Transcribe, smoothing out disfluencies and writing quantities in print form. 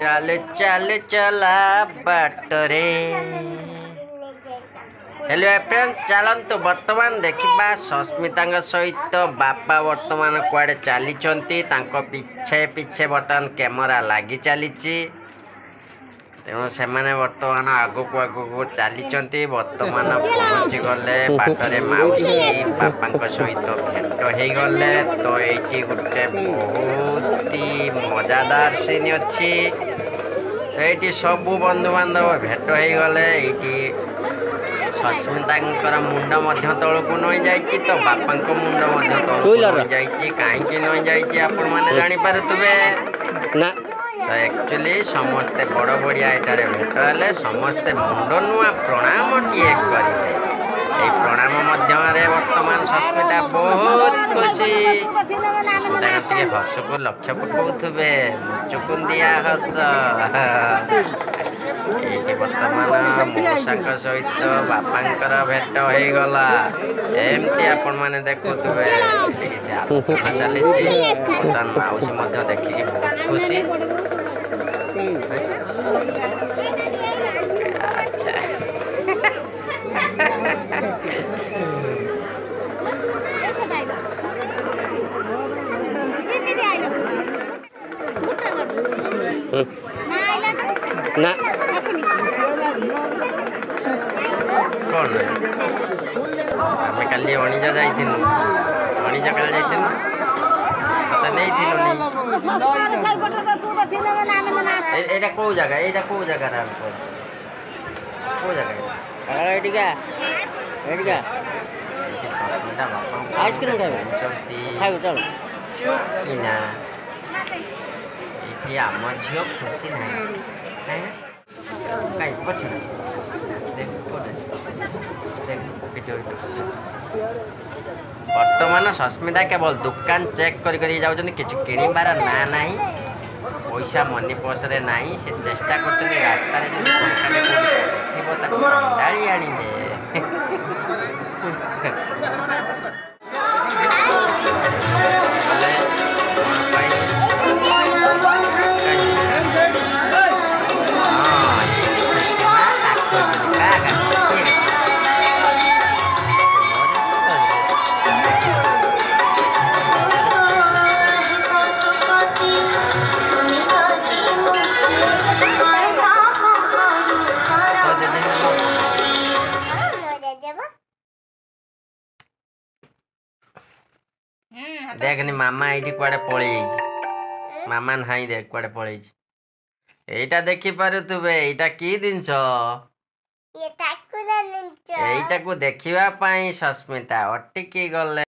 चल चल चला बाटरे। हेलो फ्रेंड, चलतु बर्तमान देखा सस्मिता सहित बापा बर्तमान कुआडे चली पिछे पिछे बर्तमान कैमेरा लगी चली तेणु से बर्तमान आगक आगक चली बर्तमान पहुँची गले बाटरे माउसी बापा सहित भेट हो गले। तो ये गोटे बहुत ही मजादार सीन अच्छी। तो ये सबू बंधु बांधव भेट हो गले। ये सस्मिता मुंड तौक नई जा तो बापा मुंड तौक नई जा कहीं नई जा जापारे ना। तो एक्चुअली समस्ते बड़ बड़िया ये भेट हेले समस्ते मुंड नुआ प्रणाम टीए करेंगे। ये प्रणाम मध्य बर्तमान सस्मिता बहुत खुशी हस को लक्ष्य पकाउे चुकुंदिया हस। ये बर्तमान मौसा सहित बापांकर भेट हो गला। एमती आपण मैंने देखुवे आलोचना चली बर्तमान माउसी देखिए बहुत खुशी। अच्छा ना कौन आम कल अणिजा जाइनु अणिजा कल जाइनु तो नहीं एटा कौ जगह कौ जगह कौ जगह एटिका आइसक्रीम खाइब चल चुपकिना ये आम झील खुशी ना कहीं पछे बर्तमान सस्मिता केवल दुकान चेक कर जाऊँ किसी किणवार ना ना पैसा मनी पर्स रे नहीं से चेष्टा कर रास्ता देखनी मामा ये कुआडे पलि मामा ना देख कुआडे पलि एटा देखी पारुवे एटा की जिनस एटा को देखिबा पई सस्मिता अटकी गले।